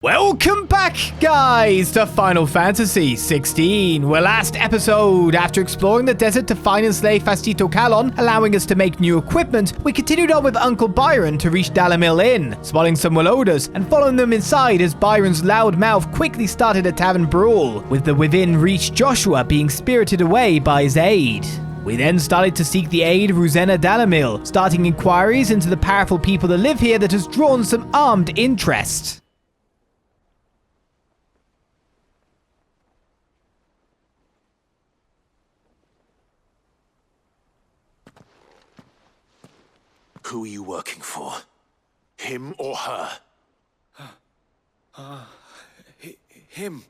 Welcome back, guys, to Final Fantasy XVI. We're last episode. After exploring the desert to find and slay Fastito Kalon, allowing us to make new equipment, we continued on with Uncle Byron to reach Dalamil Inn, spotting some Wallodas and following them inside as Byron's loud mouth quickly started a tavern brawl, with the within-reach Joshua being spirited away by his aide. We then started to seek the aid of Ruzena Dalamil, starting inquiries into the powerful people that live here that has drawn some armed interest. Who are you working for? Him or her? Him.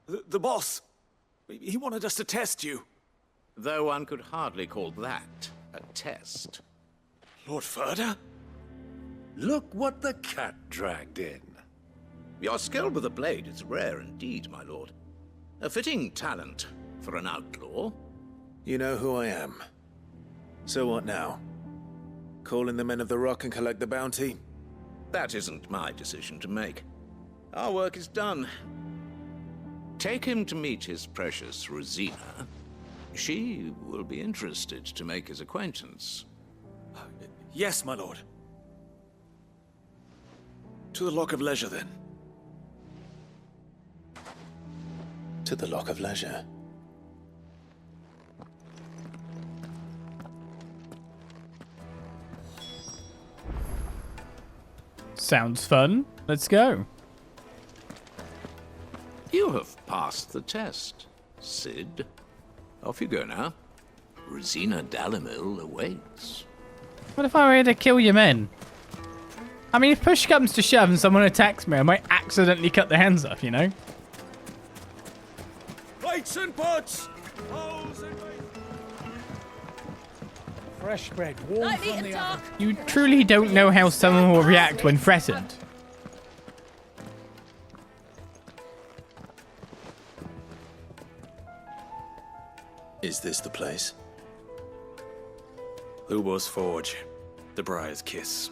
The boss. He wanted us to test you. Though one could hardly call that a test. Lord Ferda? Look what the cat dragged in. Your skill with the blade is rare indeed, my lord. A fitting talent for an outlaw. You know who I am. So what now? Call in the Men of the Rock and collect the bounty? That isn't my decision to make. Our work is done. Take him to meet his precious Ruzena. She will be interested to make his acquaintance. Yes, my lord. To the Lock of Leisure, then. To the Lock of Leisure. Sounds fun. Let's go. You have passed the test, Sid. Off you go now. Ruzena Dalamil awaits. What if I were to kill your men? I mean, if push comes to shove and someone attacks me, I might accidentally cut their hands off, you know? Plates and pots! Holes and Fresh bread, warm from the oven. You truly don't know how someone will react when threatened. Is this the place? Lubo's Forge. The Briar's Kiss.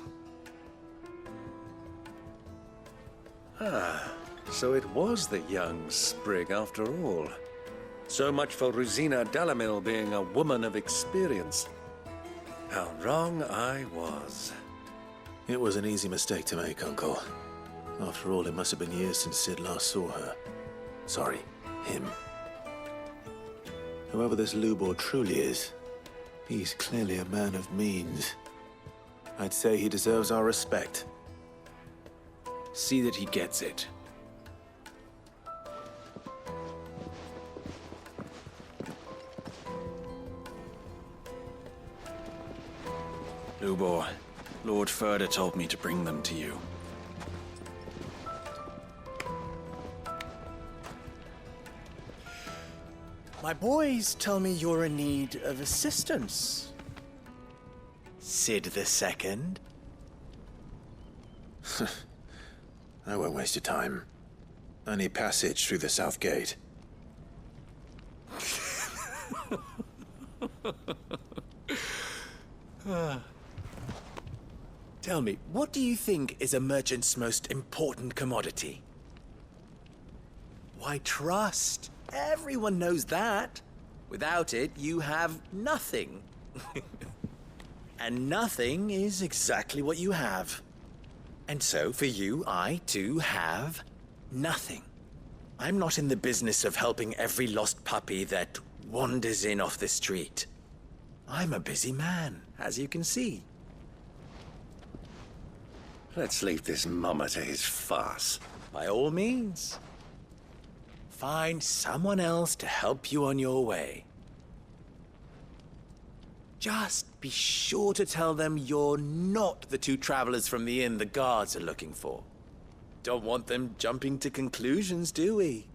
So it was the young sprig after all. So much for Ruzena Dalamil being a woman of experience. How wrong I was. It was an easy mistake to make, Uncle. After all, it must have been years since Sid last saw her. Sorry, him. Whoever this Lubor truly is, he's clearly a man of means. I'd say he deserves our respect. See that he gets it. Lubor, Lord Ferda told me to bring them to you. My boys tell me you're in need of assistance. Sid the Second? I won't waste your time. I need passage through the south gate. Tell me, what do you think is a merchant's most important commodity? Why, trust. Everyone knows that. Without it, you have nothing. And nothing is exactly what you have. And so, for you, I, too, have nothing. I'm not in the business of helping every lost puppy that wanders in off the street. I'm a busy man, as you can see. Let's leave this mummer to his farce. By all means. Find someone else to help you on your way. Just be sure to tell them you're not the two travelers from the inn the guards are looking for. Don't want them jumping to conclusions, do we?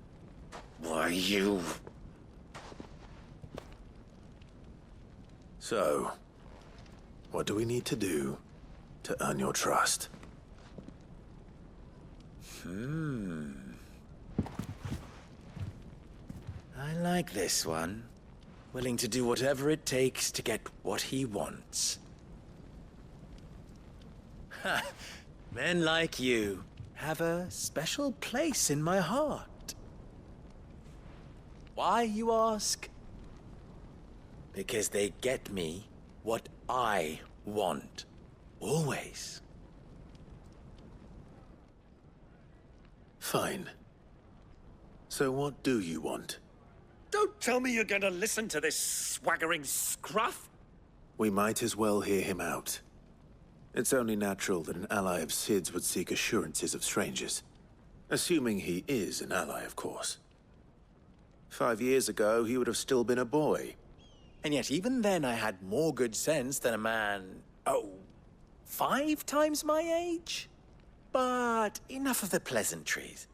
Why, you... So, what do we need to do to earn your trust? I like this one. Willing to do whatever it takes to get what he wants. Ha! Men like you have a special place in my heart. Why, you ask? Because they get me what I want. Always. Fine. So what do you want? Don't tell me you're going to listen to this swaggering scruff. We might as well hear him out. It's only natural that an ally of Sid's would seek assurances of strangers. Assuming he is an ally, of course. 5 years ago, he would have still been a boy. And yet even then I had more good sense than a man, 5 times my age? But enough of the pleasantries.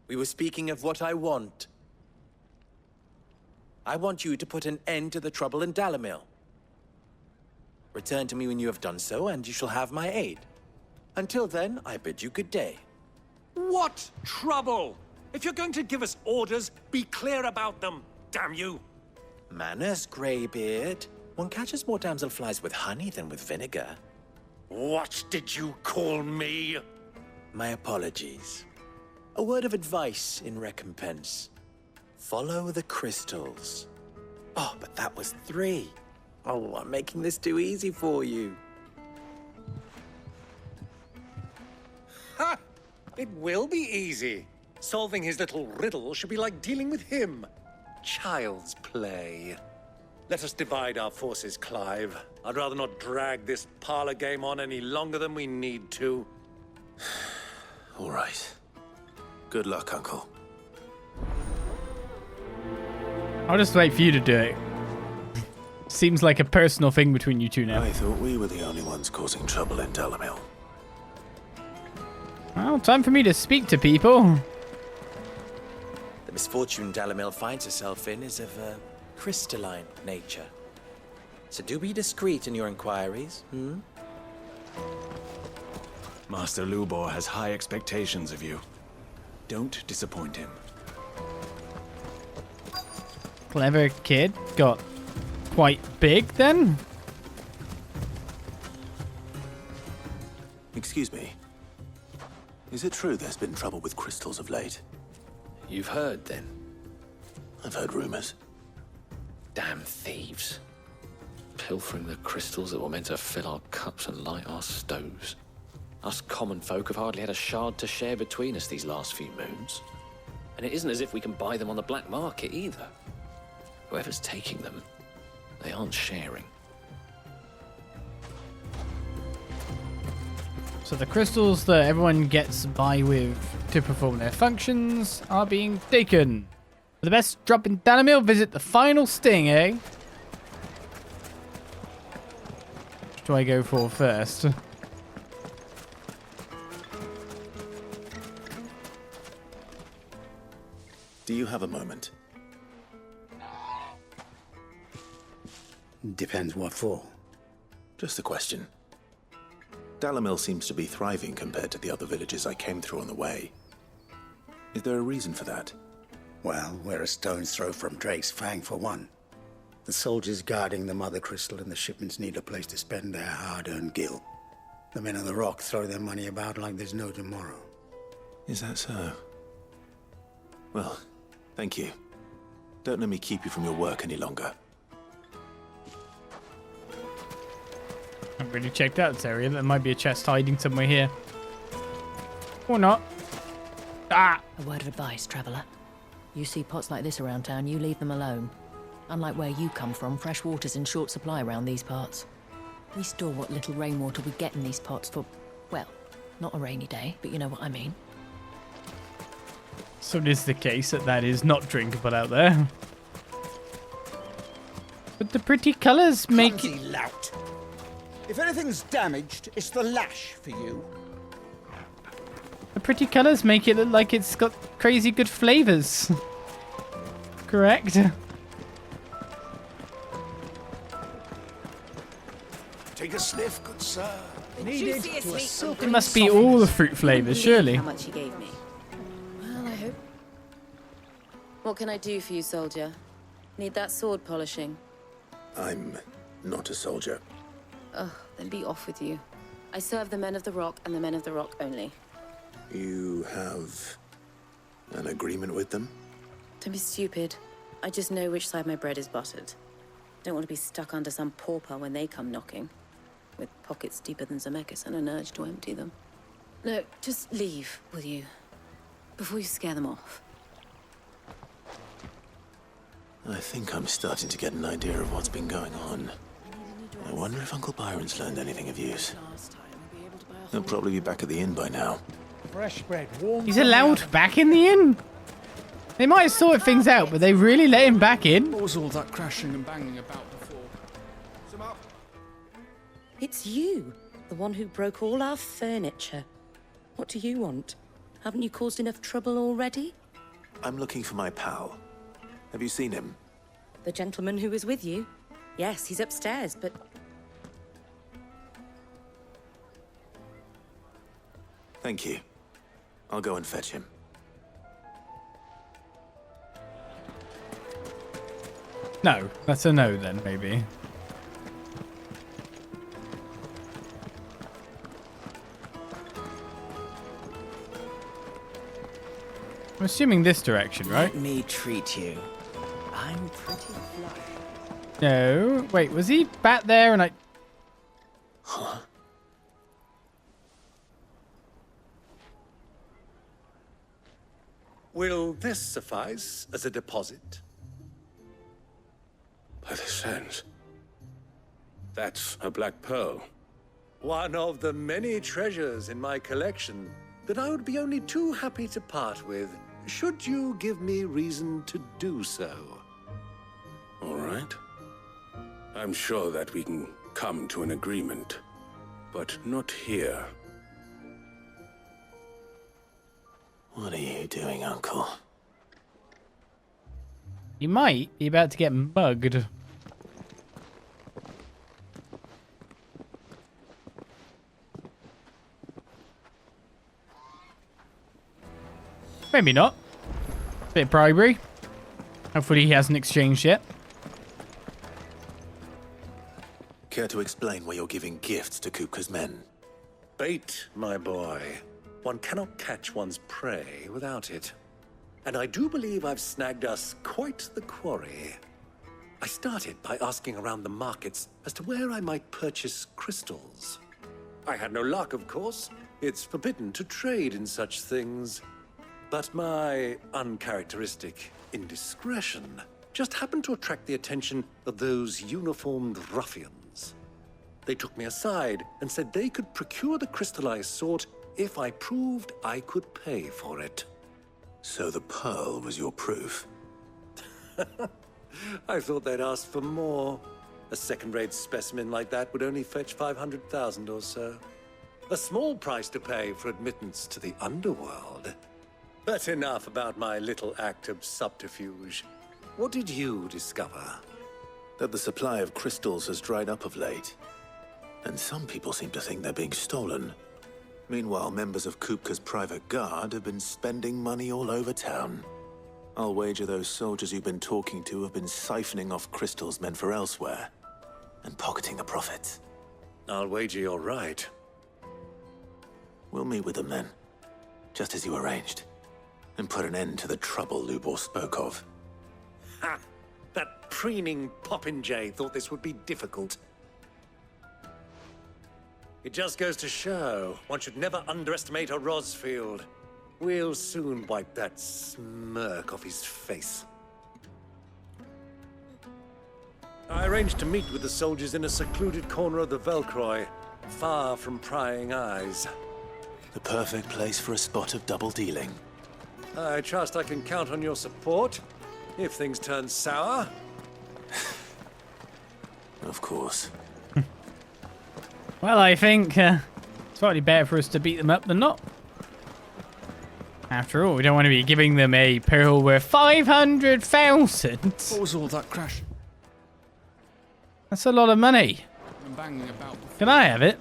We were speaking of what I want. I want you to put an end to the trouble in Dalamil. Return to me when you have done so, and you shall have my aid. Until then, I bid you good day. What trouble? If you're going to give us orders, be clear about them, damn you. Manners, Greybeard. One catches more damselflies with honey than with vinegar. What did you call me? My apologies. A word of advice in recompense. Follow the crystals. Oh, but that was 3. Oh, I'm making this too easy for you. Ha! It will be easy. Solving his little riddle should be like dealing with him. Child's play. Let us divide our forces, Clive. I'd rather not drag this parlor game on any longer than we need to. All right. Good luck, Uncle. I'll just wait for you to do it. Seems like a personal thing between you two now. I thought we were the only ones causing trouble in Dalamil. Well, time for me to speak to people. The misfortune Dalamil finds herself in is of a crystalline nature. So do be discreet in your inquiries, Master Lubor has high expectations of you. Don't disappoint him. Clever kid. Got quite big then. Excuse me. Is it true there's been trouble with crystals of late? You've heard, then? I've heard rumors. Damn thieves. Pilfering the crystals that were meant to fill our cups and light our stoves. Us common folk have hardly had a shard to share between us these last few moons. And it isn't as if we can buy them on the black market either. Whoever's taking them, they aren't sharing. So the crystals that everyone gets by with to perform their functions are being taken. For the best drop in Dalamil, visit the final sting, eh? Which do I go for first? Do you have a moment? Depends what for. Just a question. Dalamil seems to be thriving compared to the other villages I came through on the way. Is there a reason for that? Well, we're a stone's throw from Drake's Fang for one. The soldiers guarding the Mothercrystal and the shipments need a place to spend their hard-earned gil. The men of the Rock throw their money about like there's no tomorrow. Is that so? Well, thank you. Don't let me keep you from your work any longer. I haven't really checked out this area. There might be a chest hiding somewhere here. Or not. Ah! A word of advice, traveller. You see pots like this around town, you leave them alone. Unlike where you come from, fresh water's in short supply around these parts. We store what little rainwater we get in these pots for, well, not a rainy day, but you know what I mean. So it is the case that is not drinkable out there. But the pretty colours make Clumsy lout. If anything's damaged, it's the lash for you. The pretty colours make it look like it's got crazy good flavours. Correct? Take a sniff, good sir. Needed to a silken It must be all the fruit flavours, surely. How much you gave me? Well, I hope. What can I do for you, soldier? Need that sword polishing? I'm not a soldier. Oh, then be off with you. I serve the men of the Rock and the men of the Rock only. You have an agreement with them? Don't be stupid. I just know which side my bread is buttered. Don't want to be stuck under some pauper when they come knocking, with pockets deeper than Zemeckis and an urge to empty them. No, just leave, will you? Before you scare them off. I think I'm starting to get an idea of what's been going on. I wonder if Uncle Byron's learned anything of use. He'll probably be back at the inn by now. Fresh bread, warm. He's allowed back in the inn? They might have sorted things out, but they really let him back in? What was all that crashing and banging about before? It's you, the one who broke all our furniture. What do you want? Haven't you caused enough trouble already? I'm looking for my pal. Have you seen him? The gentleman who was with you? Yes, he's upstairs, but... Thank you. I'll go and fetch him. No, that's a no then, maybe. I'm assuming this direction, right? Let me treat you. I'm pretty flush. No. Wait, was he back there and I... Huh? Will this suffice as a deposit? By the sands. That's a black pearl. One of the many treasures in my collection that I would be only too happy to part with, should you give me reason to do so. All right. I'm sure that we can come to an agreement, but not here. What are you doing, Uncle? You might be about to get mugged. Maybe not. Bit of bribery. Hopefully he hasn't exchanged yet. Care to explain why you're giving gifts to Kupka's men? Bait, my boy. One cannot catch one's prey without it. And I do believe I've snagged us quite the quarry. I started by asking around the markets as to where I might purchase crystals. I had no luck, of course. It's forbidden to trade in such things. But my uncharacteristic indiscretion just happened to attract the attention of those uniformed ruffians. They took me aside and said they could procure the crystal I sought if I proved I could pay for it. So the pearl was your proof? I thought they'd ask for more. A second-rate specimen like that would only fetch 500,000 or so. A small price to pay for admittance to the underworld. But enough about my little act of subterfuge. What did you discover? That the supply of crystals has dried up of late. And some people seem to think they're being stolen. Meanwhile, members of Kupka's private guard have been spending money all over town. I'll wager those soldiers you've been talking to have been siphoning off crystals meant for elsewhere, and pocketing the profits. I'll wager you're right. We'll meet with them then, just as you arranged, and put an end to the trouble Lubor spoke of. Ha! That preening popinjay thought this would be difficult. It just goes to show, one should never underestimate a Rosfield. We'll soon wipe that smirk off his face. I arranged to meet with the soldiers in a secluded corner of the Velcroy, far from prying eyes. The perfect place for a spot of double dealing. I trust I can count on your support, if things turn sour. Of course. Well, I think it's probably better for us to beat them up than not. After all, we don't want to be giving them a pearl worth 500,000. What was all that crash That's a lot of money. and banging about before? Can I have it?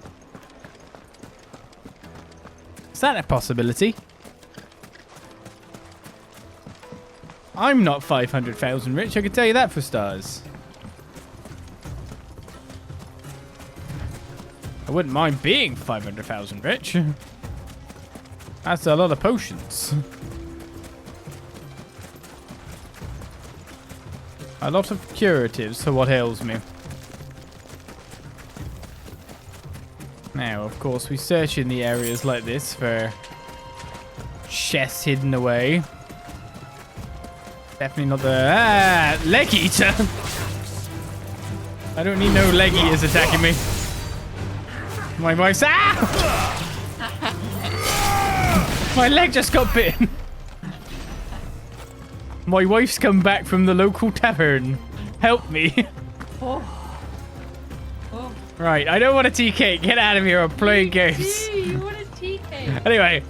Is that a possibility? I'm not 500,000 rich, I can tell you that for stars. I wouldn't mind being 500,000 rich. That's a lot of potions. A lot of curatives for what ails me. Now, of course, we search in the areas like this for chests hidden away. Definitely not the... leg eater! I don't need no leg eaters attacking me. My wife's... My leg just got bitten. My wife's come back from the local tavern. Help me. Right, I don't want a tea cake. Get out of here. I'm playing games. You want a tea cake? Anyway,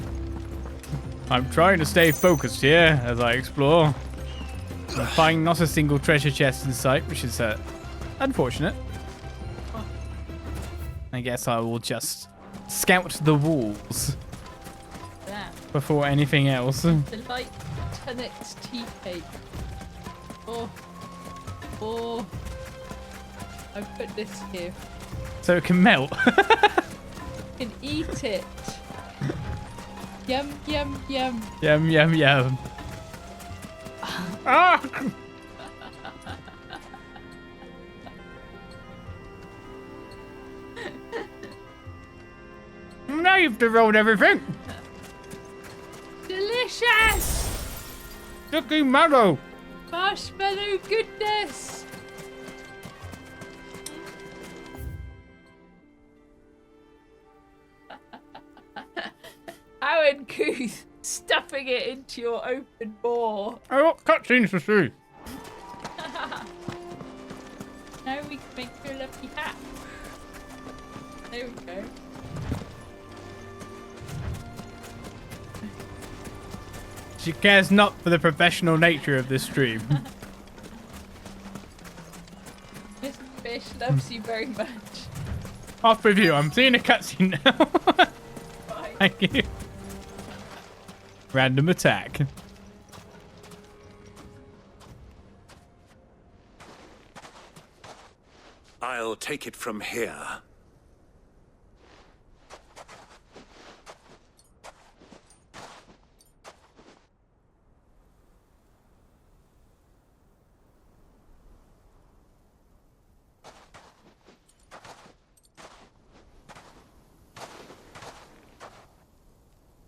I'm trying to stay focused here as I explore. I find not a single treasure chest in sight, which is unfortunate. I guess I will just scout the walls before anything else. Delight Tenet's tea cake. Oh. I put this here. So it can melt. You can eat it. Yum, yum, yum. Yum, yum, yum. Ah! Now you've devoted everything. Delicious! Sticky marrow. Marshmallow goodness. How uncouth, stuffing it into your open maw. I got cutscenes to see. Now we can make your lovely hat. There we go. She cares not for the professional nature of this stream. Mr. Fish loves you very much. Off with you. I'm seeing a cutscene now. Thank you. Random attack. I'll take it from here.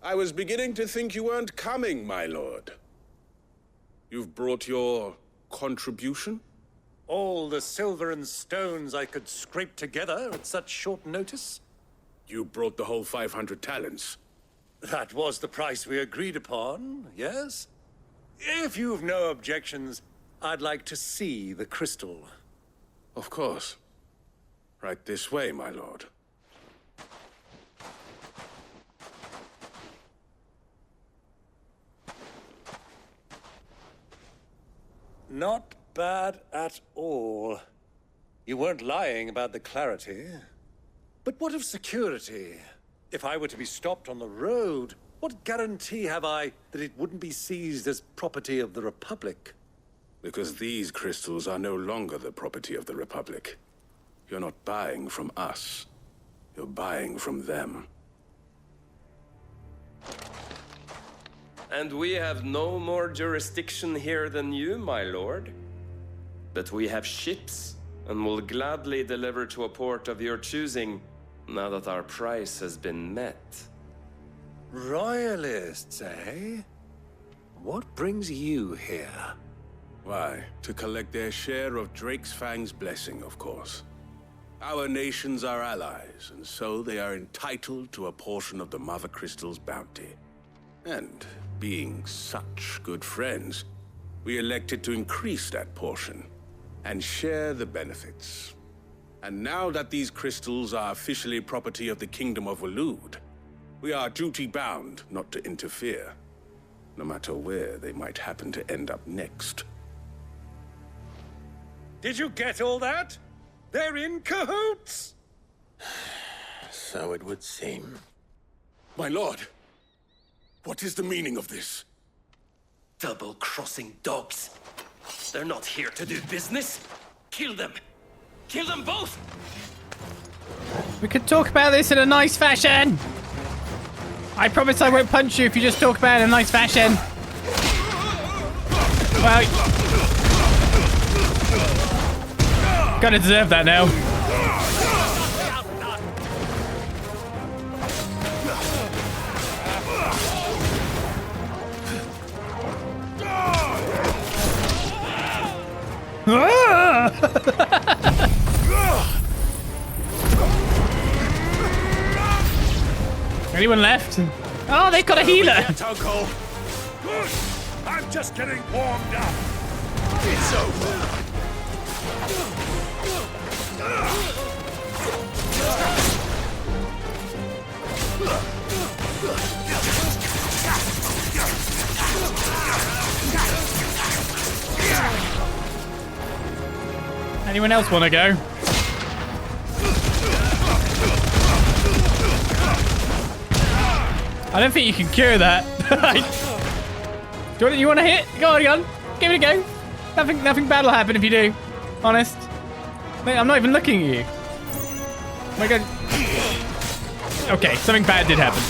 I was beginning to think you weren't coming, my lord. You've brought your contribution? All the silver and stones I could scrape together at such short notice? You brought the whole 500 talents. That was the price we agreed upon, yes? If you've no objections, I'd like to see the crystal. Of course. Right this way, my lord. Not bad at all. You weren't lying about the clarity. But what of security? If I were to be stopped on the road, what guarantee have I that it wouldn't be seized as property of the Republic? Because these crystals are no longer the property of the Republic. You're not buying from us. You're buying from them. And we have no more jurisdiction here than you, my lord. But we have ships, and will gladly deliver to a port of your choosing, now that our price has been met. Royalists, eh? What brings you here? Why, to collect their share of Drake's Fang's blessing, of course. Our nations are allies, and so they are entitled to a portion of the Mothercrystals' bounty. And being such good friends, we elected to increase that portion and share the benefits. And now that these crystals are officially property of the Kingdom of Waloed, we are duty-bound not to interfere, no matter where they might happen to end up next. Did you get all that? They're in cahoots! So it would seem. My lord! What is the meaning of this? Double-crossing dogs. They're not here to do business. Kill them. Kill them both! We could talk about this in a nice fashion. I promise I won't punch you if you just talk about it in a nice fashion. Well, gotta deserve that now. Anyone left? Oh, they've got a healer. Uncle. Good. I'm just getting warmed up. It's over. Anyone else want to go? I don't think you can cure that. You want to hit? Go on. Give it a go. Nothing bad will happen if you do. Honest. Mate, I'm not even looking at you. Oh my god. Okay, something bad did happen.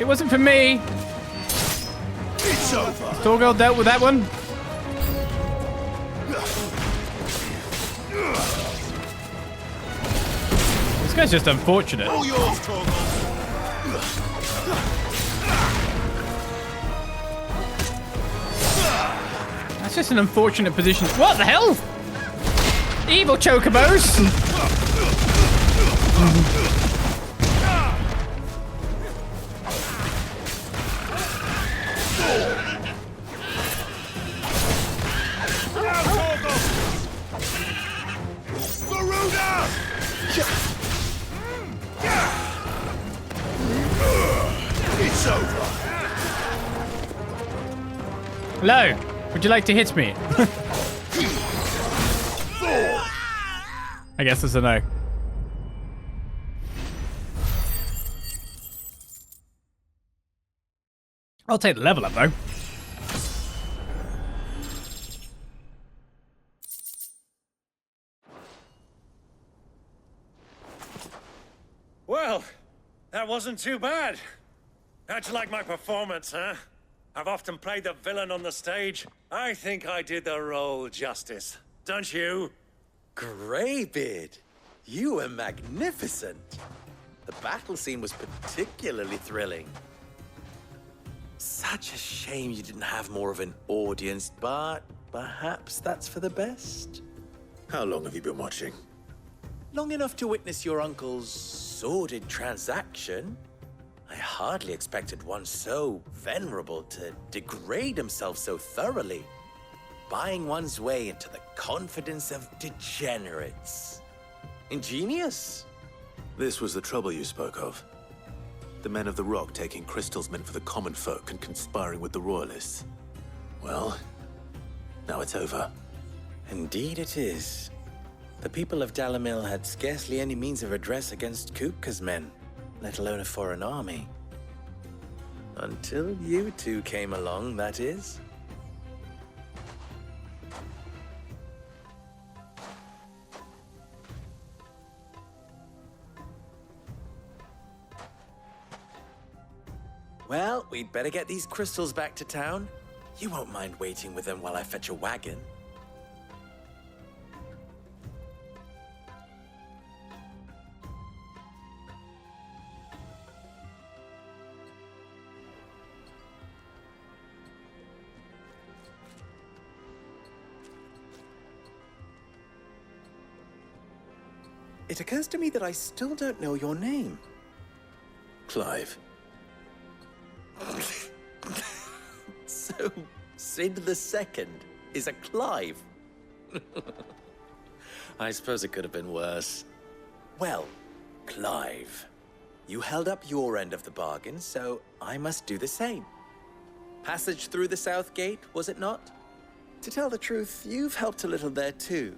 It wasn't for me. It's over. Torgal dealt with that one. This guy's just unfortunate. All yours, Torgal. That's just an unfortunate position. What the hell? Evil chocobos! Hello, would you like to hit me? I guess it's a no. I'll take the level up though. Well, that wasn't too bad. How'd you like my performance, huh? I've often played the villain on the stage. I think I did the role justice. Don't you? Greybeard, you were magnificent. The battle scene was particularly thrilling. Such a shame you didn't have more of an audience, but perhaps that's for the best. How long have you been watching? Long enough to witness your uncle's sordid transaction. I hardly expected one so venerable to degrade himself so thoroughly, buying one's way into the confidence of degenerates. Ingenious. This was the trouble you spoke of. The men of the Rock taking crystals meant for the common folk and conspiring with the Royalists. Well, now it's over. Indeed it is. The people of Dalamil had scarcely any means of redress against Kupka's men, let alone a foreign army. Until you two came along, that is. Well, we'd better get these crystals back to town. You won't mind waiting with them while I fetch a wagon. It occurs to me that I still don't know your name. Clive. So, Sid the Second is a Clive? I suppose it could have been worse. Well, Clive, you held up your end of the bargain, so I must do the same. Passage through the South Gate, was it not? To tell the truth, you've helped a little there too.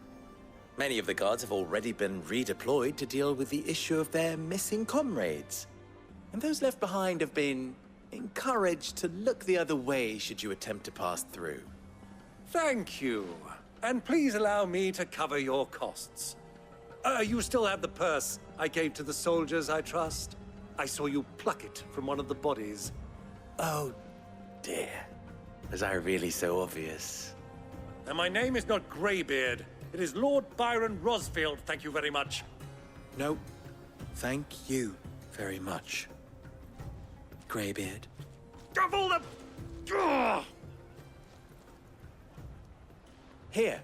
Many of the guards have already been redeployed to deal with the issue of their missing comrades. And those left behind have been encouraged to look the other way should you attempt to pass through. Thank you. And please allow me to cover your costs. You still have the purse I gave to the soldiers, I trust? I saw you pluck it from one of the bodies. Oh, dear. Was I really so obvious? And my name is not Greybeard. It is Lord Byron Rosfield, thank you very much. No, thank you very much, Greybeard. Of all the... Ugh! Here,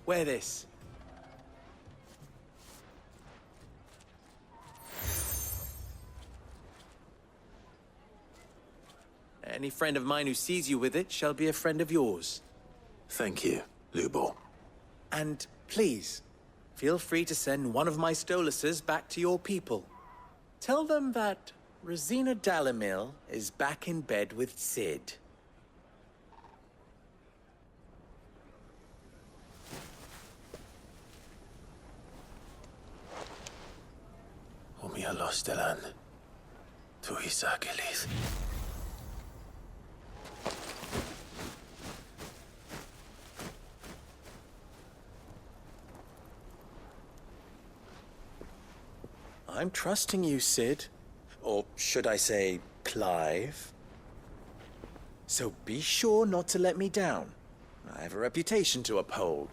wear this. Any friend of mine who sees you with it shall be a friend of yours. Thank you, Lubor. And please, feel free to send one of my Stoluses back to your people. Tell them that Ruzena Dalamil is back in bed with Sid. Omia los delan. Tu isakelis. I'm trusting you, Sid. Or should I say, Clive? So be sure not to let me down. I have a reputation to uphold.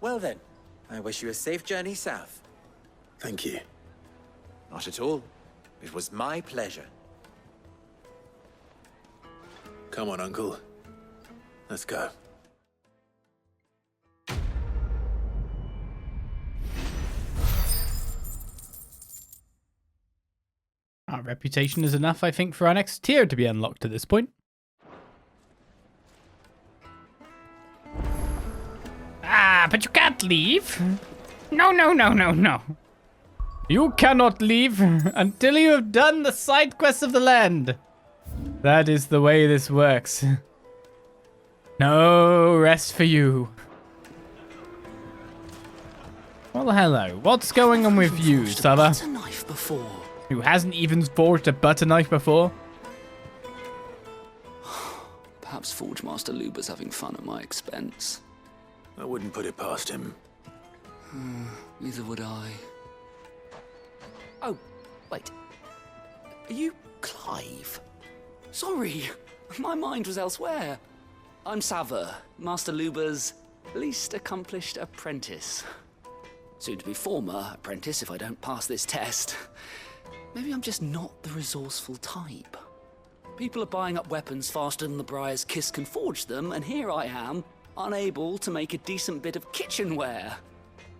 Well then, I wish you a safe journey south. Thank you. Not at all. It was my pleasure. Come on, Uncle. Let's go. Our reputation is enough, I think, for our next tier to be unlocked at this point. Ah, but you can't leave. No, no, no, no, no. You cannot leave until you have done the side quests of the land. That is the way this works. No rest for you. Well, hello. What's going on with you, Sava? Who hasn't even forged a butter knife before? Perhaps Forge Master Luber's having fun at my expense. I wouldn't put it past him. Neither would I. Oh, wait. Are you Clive? Sorry, my mind was elsewhere. I'm Sava, Master Luber's least accomplished apprentice. Soon to be former apprentice if I don't pass this test. Maybe I'm just not the resourceful type. People are buying up weapons faster than the Briar's Kiss can forge them, and here I am, unable to make a decent bit of kitchenware.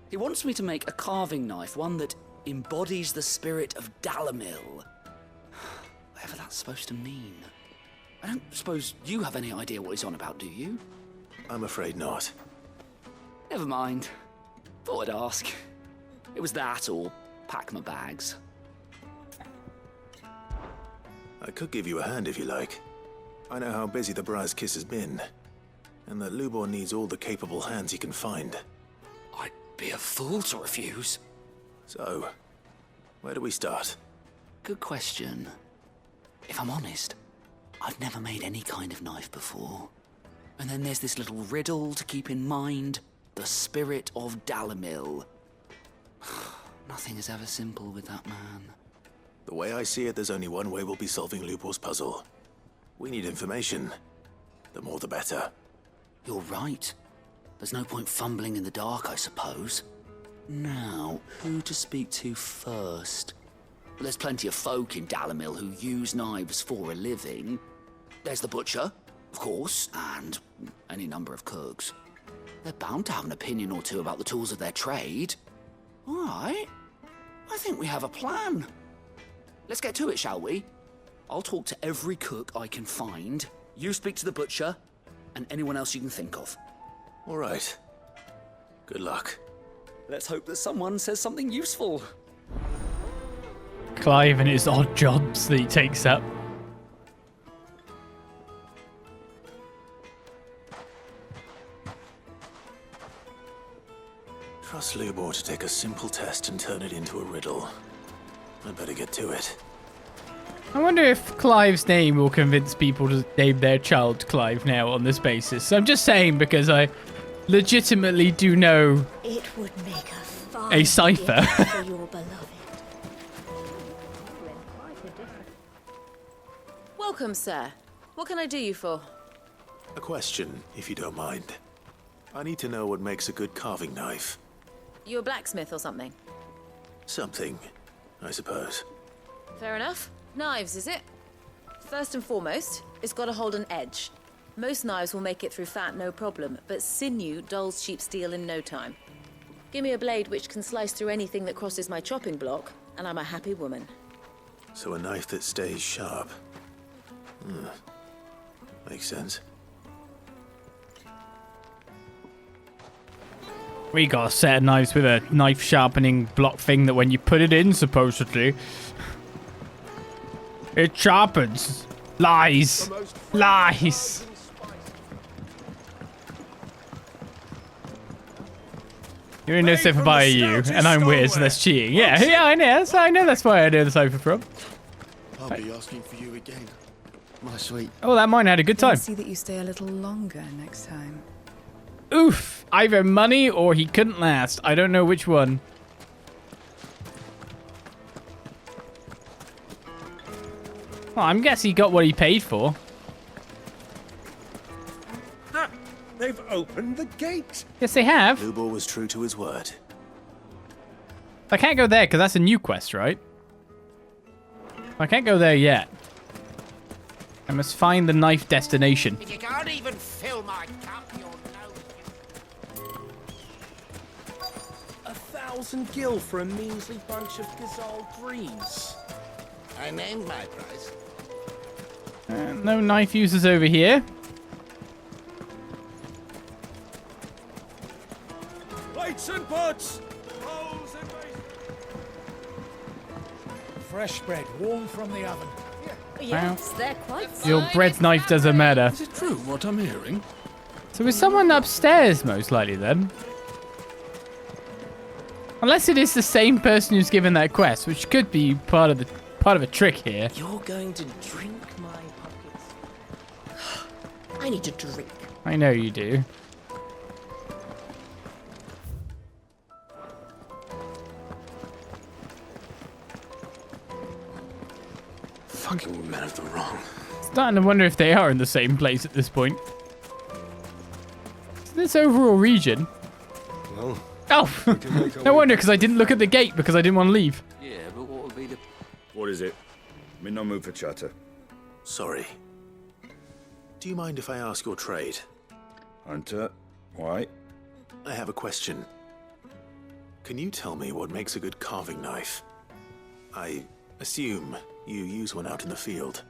He wants me to make a carving knife, one that embodies the spirit of Dalamil. Whatever that's supposed to mean. I don't suppose you have any idea what he's on about, do you? I'm afraid not. Never mind. Thought I'd ask. It was that or pack my bags. I could give you a hand if you like. I know how busy the Briar's Kiss has been, and that Lubor needs all the capable hands he can find. I'd be a fool to refuse. So, where do we start? Good question. If I'm honest, I've never made any kind of knife before. And then there's this little riddle to keep in mind. The spirit of Dalamil. Nothing is ever simple with that man. The way I see it, there's only one way we'll be solving Lubor's puzzle. We need information. The more the better. You're right. There's no point fumbling in the dark, I suppose. Now, who to speak to first? There's plenty of folk in Dalamil who use knives for a living. There's the butcher, of course, and any number of cooks. They're bound to have an opinion or two about the tools of their trade. All right. I think we have a plan. Let's get to it, shall we? I'll talk to every cook I can find. You speak to the butcher, and anyone else you can think of. All right. Good luck. Let's hope that someone says something useful. Clive and his odd jobs that he takes up. Trust Lubor to take a simple test and turn it into a riddle. I'd better get to it. I wonder if Clive's name will convince people to name their child Clive now on this basis. I'm just saying because I legitimately do know It would make a fine a cipher. gift for your beloved. Welcome, sir. What can I do you for? A question, if you don't mind. I need to know what makes a good carving knife. You a blacksmith or something? Something, I suppose. Fair enough. Knives, is it? First and foremost, it's got to hold an edge. Most knives will make it through fat, no problem, but sinew dulls cheap steel in no time. Give me a blade which can slice through anything that crosses my chopping block, and I'm a happy woman. So a knife that stays sharp. Makes sense. We got a set of knives with a knife sharpening block thing that when you put it in, supposedly, it sharpens. Lies. Lies. You're in no cipher by you, and I'm weird, so that's cheating. Yeah, I know that's why I know the cipher from. I'll be asking for you again, my sweet. Oh, that mine had a good time. See that you stay a little longer next time. Oof. Either money or he couldn't last. I don't know which one. Well, I'm guessing he got what he paid for. Ah, they've opened the gate. Yes, they have. Lubor was true to his word. I can't go there because that's a new quest, right? I can't go there yet. I must find the knife destination. If you can't even fill my cup, you'll know. 1,000 gil for a measly bunch of Gazal greens. I named my price. No knife users over here. Plates and pots! Bowls and basins. Fresh bread, warm from the oven. Yes, they're quite Your bread knife doesn't matter. Is it true what I'm hearing? So is someone upstairs most likely then? Unless it is the same person who's given that quest, which could be part of a trick here. You're going to drink my pockets. I need to drink. I know you do. Fucking men of the wrong. Starting to wonder if they are in the same place at this point. So this overall region. Well, oh, no wonder because I didn't look at the gate because I didn't want to leave. Yeah, but what would be the... What is it? I'm in no mood for chatter. Sorry. Do you mind if I ask your trade? Hunter, why? I have a question. Can you tell me what makes a good carving knife? I assume you use one out in the field.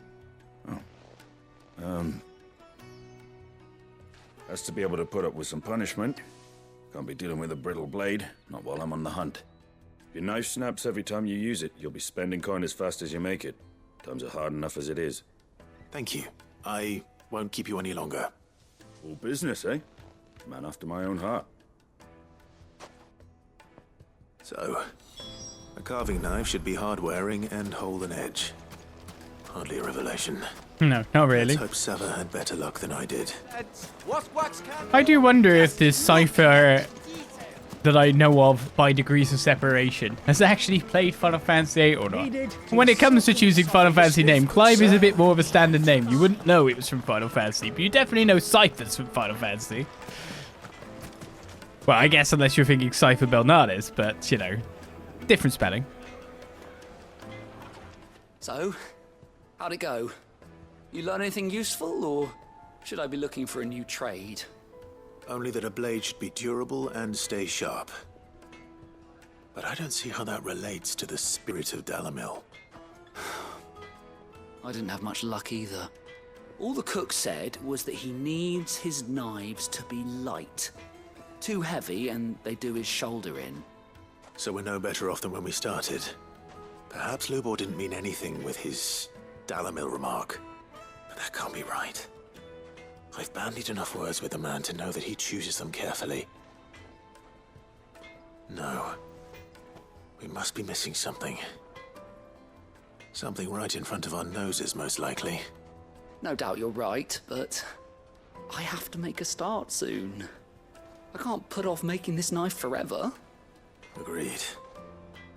Has to be able to put up with some punishment. Can't be dealing with a brittle blade, not while I'm on the hunt. If your knife snaps every time you use it, you'll be spending coin as fast as you make it. Times are hard enough as it is. Thank you. I won't keep you any longer. All business, eh? Man after my own heart. So, a carving knife should be hard-wearing and hold an edge. Hardly a revelation. No, not really. Let's hope Sava had better luck than I did. I do wonder if this cipher that I know of by degrees of separation has actually played Final Fantasy VIII or not. When it comes to choosing Final Fantasy name, Clive is a bit more of a standard name. You wouldn't know it was from Final Fantasy, but you definitely know ciphers from Final Fantasy. Well, I guess unless you're thinking Cypher Belnades, but, you know, different spelling. So, how'd it go? You learn anything useful, or should I be looking for a new trade? Only that a blade should be durable and stay sharp. But I don't see how that relates to the spirit of Dalamil. I didn't have much luck either. All the cook said was that he needs his knives to be light. Too heavy, and they do his shoulder in. So we're no better off than when we started. Perhaps Lubor didn't mean anything with his Dalamil remark. But that can't be right. I've bandied enough words with the man to know that he chooses them carefully. No. We must be missing something. Something right in front of our noses, most likely. No doubt you're right, but I have to make a start soon. I can't put off making this knife forever. Agreed.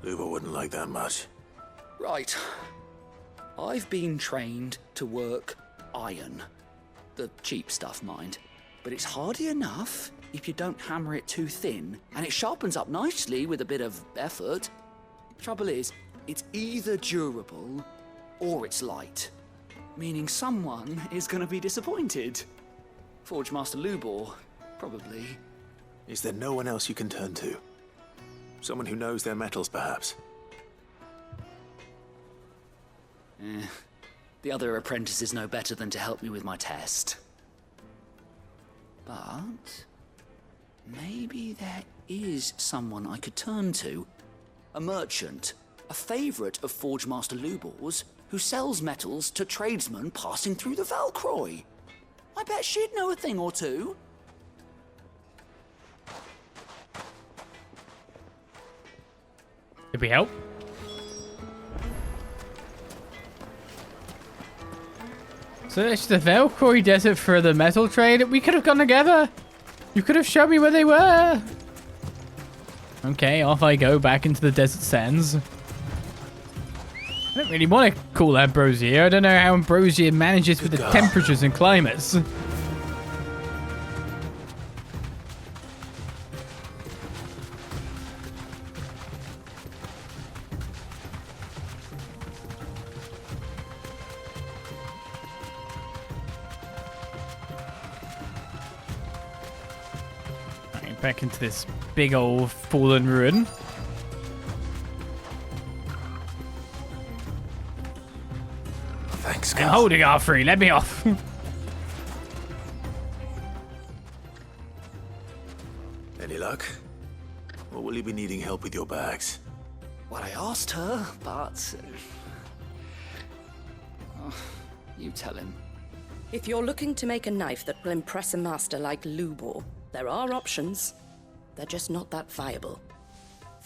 Luba wouldn't like that much. Right. I've been trained to work iron. The cheap stuff, mind. But it's hardy enough if you don't hammer it too thin, and it sharpens up nicely with a bit of effort. Trouble is, it's either durable or it's light, meaning someone is going to be disappointed. Forge Master Lubor, probably. Is there no one else you can turn to? Someone who knows their metals, perhaps? The other apprentices know better than to help me with my test. But maybe there is someone I could turn to. A merchant, a favourite of Forge Master Lubor's, who sells metals to tradesmen passing through the Valcroy. I bet she'd know a thing or two. Did we help? So it's the Valcroy Desert for the metal trade. We could have gone together. You could have shown me where they were. Okay, off I go back into the desert sands. I don't really want to call Ambrosia. I don't know how Ambrosia manages with the temperatures and climates. Back into this big old fallen ruin. Thanks, I'm holding R3. Let me off. Any luck? Or will you be needing help with your bags? Well, I asked her, but... you tell him. If you're looking to make a knife that will impress a master like Lubor, there are options. They're just not that viable.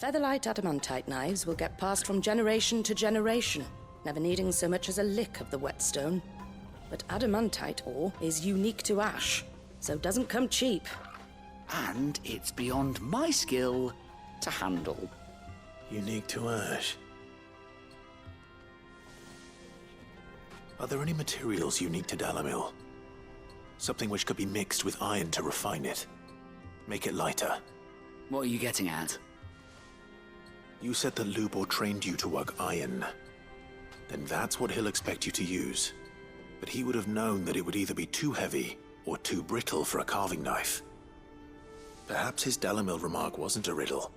Featherlight adamantite knives will get passed from generation to generation, never needing so much as a lick of the whetstone. But adamantite ore is unique to ash, so doesn't come cheap. And it's beyond my skill to handle. Unique to ash. Are there any materials unique to Dalamil? Something which could be mixed with iron to refine it. Make it lighter. What are you getting at? You said that Lubor trained you to work iron. Then that's what he'll expect you to use. But he would have known that it would either be too heavy or too brittle for a carving knife. Perhaps his Dalamil remark wasn't a riddle,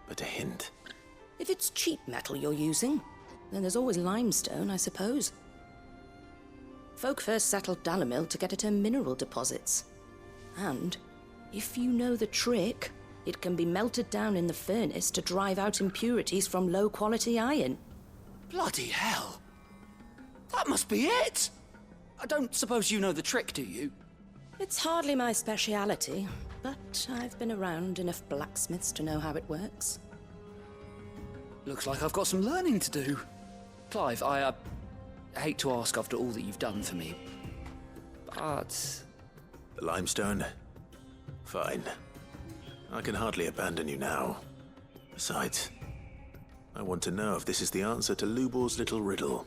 but a hint. If it's cheap metal you're using, then there's always limestone, I suppose. Folk first settled Dalamil to get at her mineral deposits. And if you know the trick, it can be melted down in the furnace to drive out impurities from low-quality iron. Bloody hell! That must be it! I don't suppose you know the trick, do you? It's hardly my speciality, but I've been around enough blacksmiths to know how it works. Looks like I've got some learning to do. Clive, I hate to ask after all that you've done for me, but... The limestone? Fine. I can hardly abandon you now. Besides, I want to know if this is the answer to Lubor's little riddle.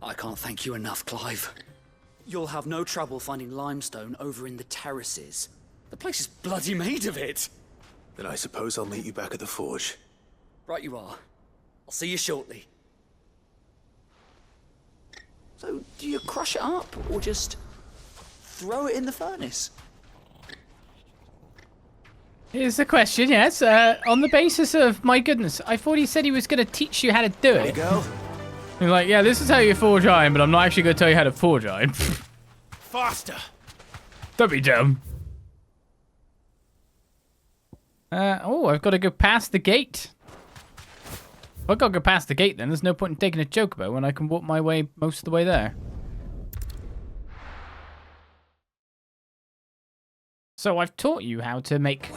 I can't thank you enough, Clive. You'll have no trouble finding limestone over in the terraces. The place is bloody made of it. Then I suppose I'll meet you back at the forge. Right you are. I'll see you shortly. So, do you crush it up, or just throw it in the furnace? Here's the question, yes. On the basis of, my goodness, I thought he said he was going to teach you how to do it. There you go. You're like, yeah, this is how you forge iron, but I'm not actually going to tell you how to forge iron. Faster! Don't be dumb. Oh, I've got to go past the gate. If I've got to go past the gate, then there's no point in taking a chocobo when I can walk my way most of the way there. So I've taught you how to make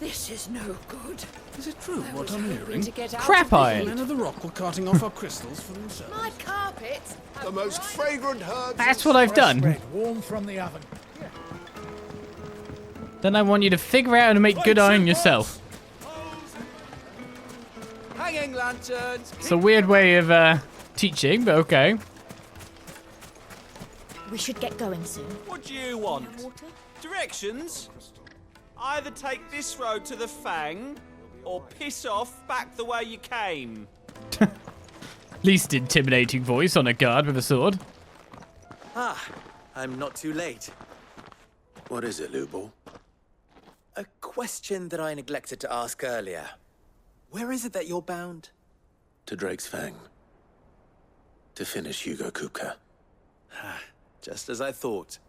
This is no good. Is it true what I'm hearing? To get out Crap of the iron. Men of the Rock were carting off our crystals for themselves. My carpets. The most fragrant herbs. That's what I've done. Bread warm from the oven. Then I want you to figure out how to make good iron yourself. Hanging lanterns. It's a weird way of teaching, but okay. We should get going soon. What do you want? Directions? Either take this road to the Fang, or piss off back the way you came. Least intimidating voice on a guard with a sword. Ah, I'm not too late. What is it, Lubor? A question that I neglected to ask earlier. Where is it that you're bound? To Drake's Fang. To finish Hugo Kupka. Just as I thought.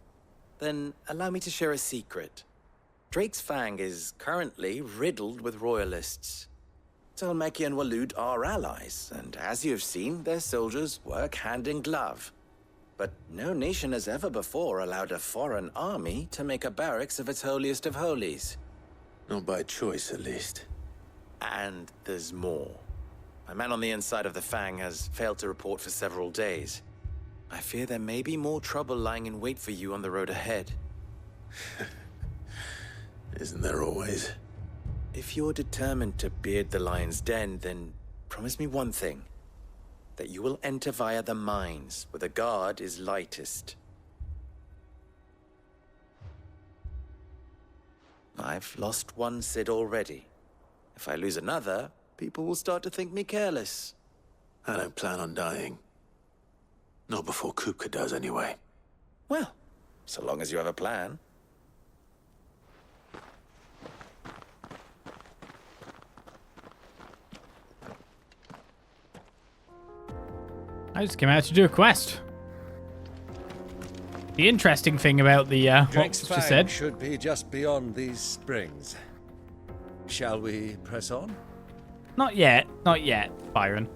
Then allow me to share a secret. Drake's Fang is currently riddled with royalists. Talmeki and Waloed are allies, and as you have seen, their soldiers work hand in glove. But no nation has ever before allowed a foreign army to make a barracks of its holiest of holies. Not by choice, at least. And there's more. A man on the inside of the Fang has failed to report for several days. I fear there may be more trouble lying in wait for you on the road ahead. Isn't there always? If you're determined to beard the lion's den, then promise me one thing. That you will enter via the mines, where the guard is lightest. I've lost one Cid already. If I lose another, people will start to think me careless. I don't plan on dying. Not before Kupka does, anyway. Well, so long as you have a plan. I just came out to do a quest. The interesting thing about the what Drake's just Fang said. should be just beyond these springs. Shall we press on? Not yet, Byron.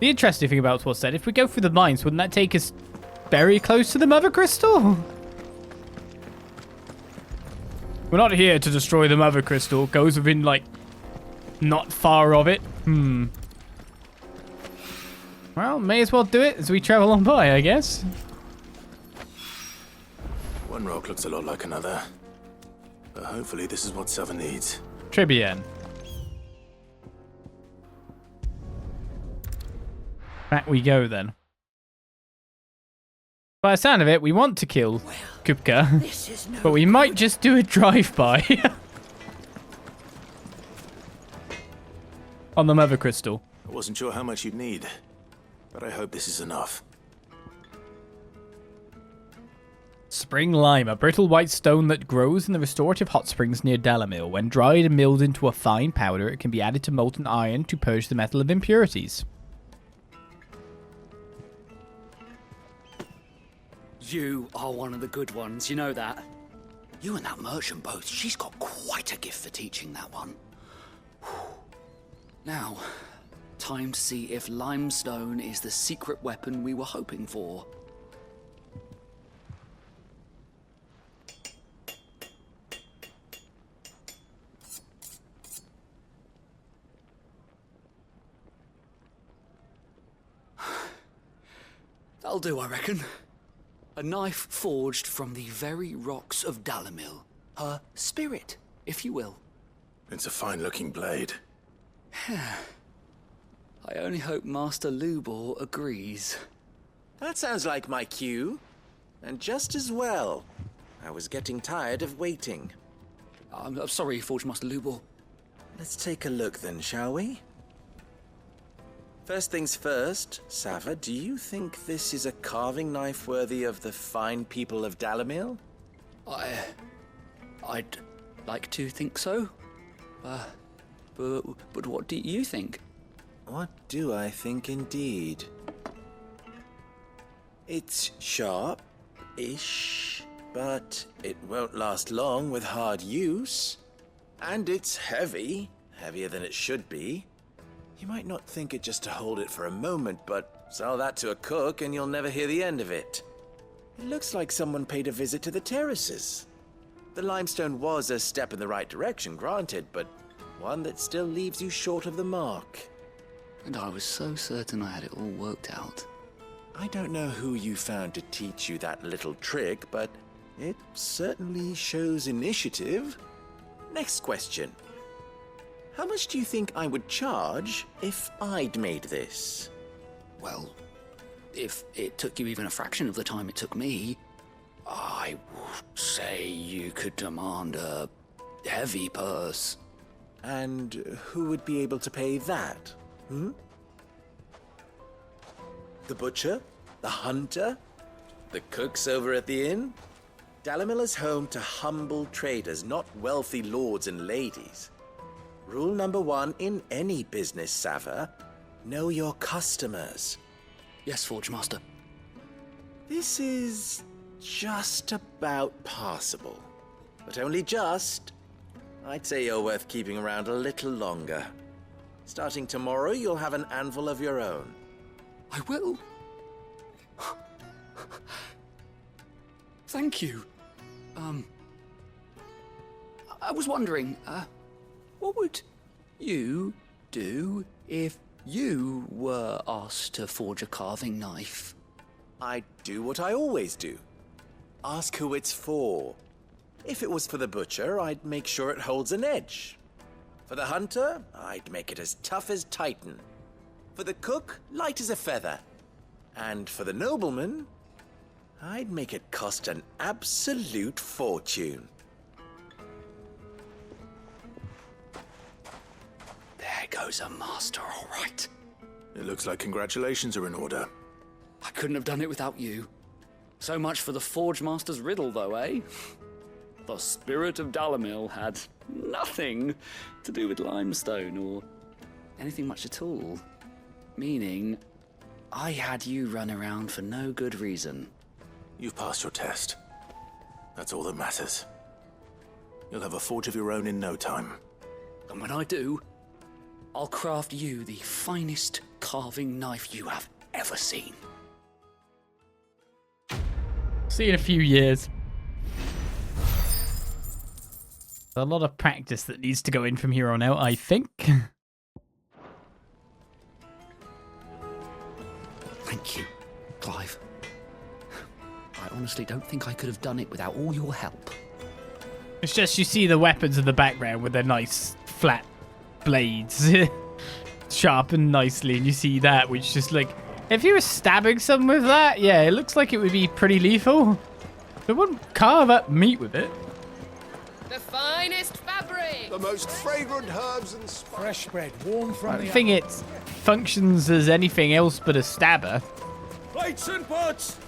The interesting thing about what's said, if we go through the mines, wouldn't that take us very close to the Mother Crystal? We're not here to destroy the Mother Crystal. It goes within, like, not far of it. Well, may as well do it as we travel on by, I guess. One rock looks a lot like another. But hopefully this is what Sava needs. Tribune. Back we go, then. By the sound of it, we want to kill Kupka, but we might just do a drive-by on the Mother Crystal. I wasn't sure how much you'd need, but I hope this is enough. Spring lime, a brittle white stone that grows in the restorative hot springs near Dalamil. When dried and milled into a fine powder, it can be added to molten iron to purge the metal of impurities. You are one of the good ones, you know that? You and that merchant both, she's got quite a gift for teaching that one. Now, time to see if limestone is the secret weapon we were hoping for. That'll do, I reckon. A knife forged from the very rocks of Dalamil. Her spirit, if you will. It's a fine-looking blade. I only hope Master Lubor agrees. That sounds like my cue. And just as well. I was getting tired of waiting. I'm sorry, Forge Master Lubor. Let's take a look then, shall we? First things first, Sava, do you think this is a carving knife worthy of the fine people of Dalamil? I'd like to think so. But what do you think? What do I think indeed? It's sharp-ish, but it won't last long with hard use. And it's heavy, heavier than it should be. You might not think it just to hold it for a moment, but sell that to a cook and you'll never hear the end of it. It looks like someone paid a visit to the terraces. The limestone was a step in the right direction, granted, but one that still leaves you short of the mark. And I was so certain I had it all worked out. I don't know who you found to teach you that little trick, but it certainly shows initiative. Next question. How much do you think I would charge if I'd made this? Well, if it took you even a fraction of the time it took me, I would say you could demand a heavy purse. And who would be able to pay that? The butcher? The hunter? The cooks over at the inn? Dalamil is home to humble traders, not wealthy lords and ladies. Rule number 1 in any business, Sava: know your customers. Yes, Forge Master. This is just about passable. But only just. I'd say you're worth keeping around a little longer. Starting tomorrow, you'll have an anvil of your own. I will. Thank you. I was wondering, what would you do if you were asked to forge a carving knife? I'd do what I always do. Ask who it's for. If it was for the butcher, I'd make sure it holds an edge. For the hunter, I'd make it as tough as Titan. For the cook, light as a feather. And for the nobleman, I'd make it cost an absolute fortune. There goes a master, all right. It looks like congratulations are in order. I couldn't have done it without you. So much for the Forge Master's riddle, though, eh? The spirit of Dalamil had nothing to do with limestone or anything much at all. Meaning, I had you run around for no good reason. You've passed your test. That's all that matters. You'll have a forge of your own in no time. And when I do, I'll craft you the finest carving knife you have ever seen. See you in a few years. A lot of practice that needs to go in from here on out, I think. Thank you, Clive. I honestly don't think I could have done it without all your help. It's just you see the weapons in the background with their nice flat blades sharpened nicely, and you see that, which just like, if you were stabbing someone with that, yeah, it looks like it would be pretty lethal. They wouldn't carve up meat with it. The finest fabric! The most fragrant herbs and spices. Fresh bread, warm from I the think it functions as anything else but a stabber. Plates and pots!